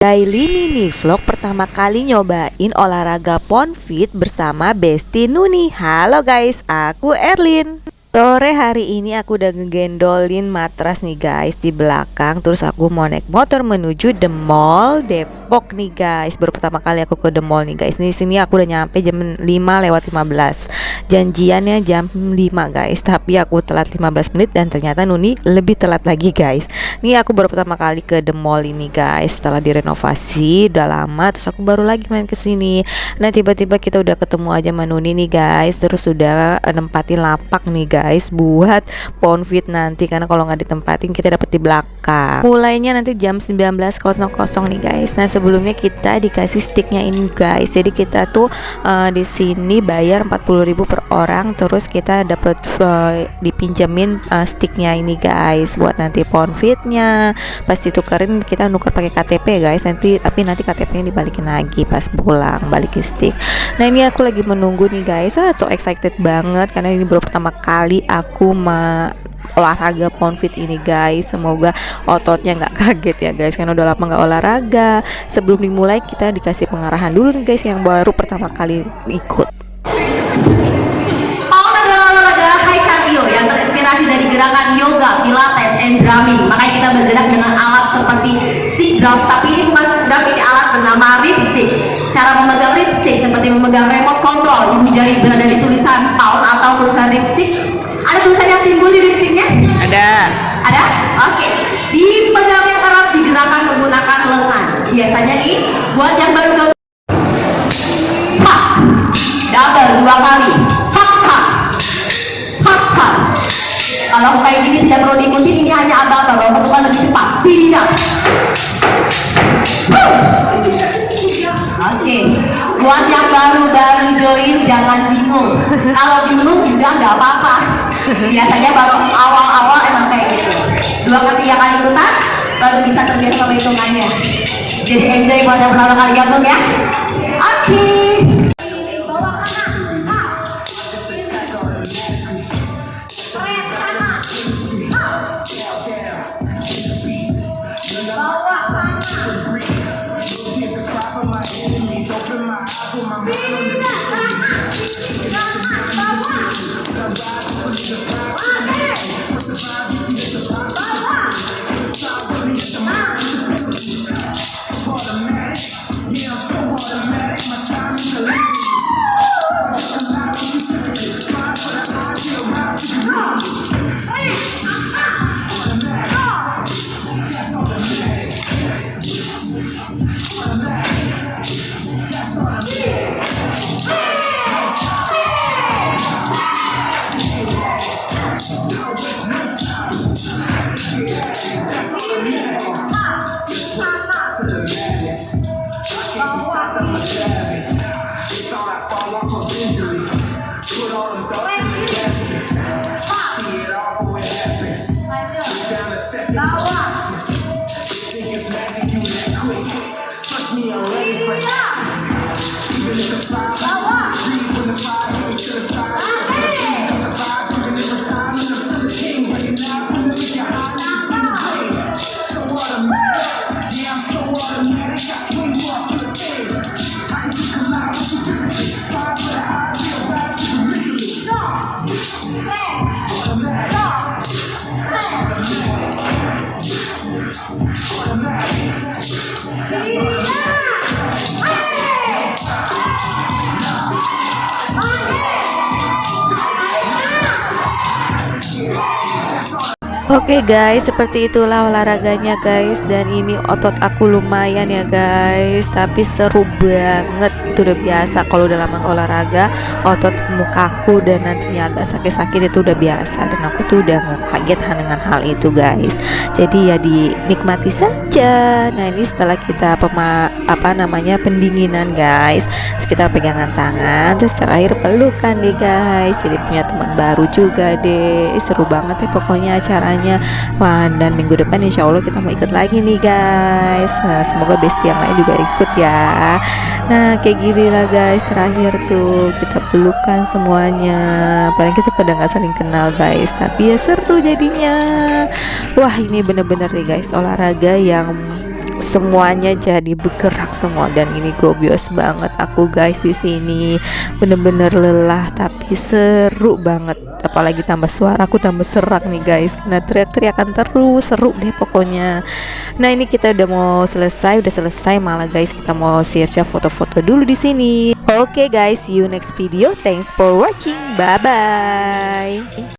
Daily mini vlog pertama kali nyobain olahraga Ponfit bersama Besti Nuni. Halo guys, aku Erlin. Sore hari ini aku udah ngegendolin matras nih guys di belakang. Terus aku mau naik motor menuju The Mall Depok nih guys. Baru pertama kali aku ke The Mall nih guys. Di sini aku udah nyampe jam 5:15. Janjiannya jam 5 guys, tapi aku telat 15 menit dan ternyata Nuni lebih telat lagi guys. Nih aku baru pertama kali ke The Mall ini guys. Setelah direnovasi udah lama, terus aku baru lagi main ke sini. Nah, tiba-tiba kita udah ketemu aja sama Nuni nih guys. Terus udah nempatin lapak nih guys buat Ponfit nanti, karena kalau nggak ditempatin kita dapet di belakang. Mulainya nanti jam 19.00 nih guys. Nah, sebelumnya kita dikasih sticknya ini guys. Jadi kita tuh di sini bayar 40.000 per orang, terus kita dapat dipinjemin sticknya ini guys buat nanti Ponfitnya. Pas ditukerin kita nuker pakai KTP guys. Tapi nanti KTP-nya dibalikin lagi pas pulang, balikin stick. Nah, ini aku lagi menunggu nih guys. So excited banget karena ini baru pertama kali aku olahraga Ponfit ini guys. Semoga ototnya nggak kaget ya guys, karena udah lama nggak olahraga. Sebelum dimulai kita dikasih pengarahan dulu nih guys, yang baru pertama kali ikut. Pound adalah olahraga high cardio yang terinspirasi dari gerakan yoga, pilates, and drumming. Makanya kita bergerak dengan alat seperti stick drum, tapi ini bukan stick drum, ini alat bernama ripstick. Cara memegang ripstick seperti memegang remote control. Ibu jari berada di tulisan pound atau tulisan ripstick. Ada tulisan yang timbul di ripsticknya? Ada? Oke. Dipegang yang erat, digerakkan menggunakan lengan. Biasanya nih, buat yang baru gabung, double 2 kali. Kalau kayak gini tidak perlu diikuti, ini hanya abang-abang, bapak kan lebih cepat. Speed up. Oke. Buat yang baru-baru join jangan bingung. Kalau bingung juga nggak apa-apa. Biasanya baru awal-awal emang kayak gitu. 2 ke 3 kali ikutan baru bisa terbiasa sama hitungannya. Jadi enjoy buat yang pertama kali gabung ya. Oke. Oke guys, seperti itulah olahraganya guys. Dan ini otot aku lumayan ya guys, tapi seru banget. Itu udah biasa, kalau udah lama olahraga otot mukaku dan nantinya agak sakit-sakit itu udah biasa. Dan aku tuh udah gak kaget dengan hal itu guys. Jadi ya dinikmati saja. Nah, ini setelah kita pendinginan guys, sekitar pegangan tangan, terus terakhir pelukan deh guys. Jadi punya teman baru juga deh. Seru banget ya pokoknya acaranya. Wah, dan minggu depan insya Allah kita mau ikut lagi nih guys. Nah, semoga bestie yang lain juga ikut ya. Nah, kayak gini lah guys, terakhir tuh kita pelukan semuanya. Paling kita pada nggak saling kenal guys, tapi ya seru jadinya. Wah, ini bener-bener nih guys olahraga yang semuanya jadi bergerak semua, dan ini gobios banget aku guys di sini. Bener-bener lelah tapi seru banget. Apalagi tambah suara aku tambah serak nih guys, karena teriak-teriakan terus, seru deh pokoknya. Nah ini kita udah udah selesai malah guys, kita mau siap-siap foto-foto dulu di sini. Oke guys, see you next video. Thanks for watching. Bye bye.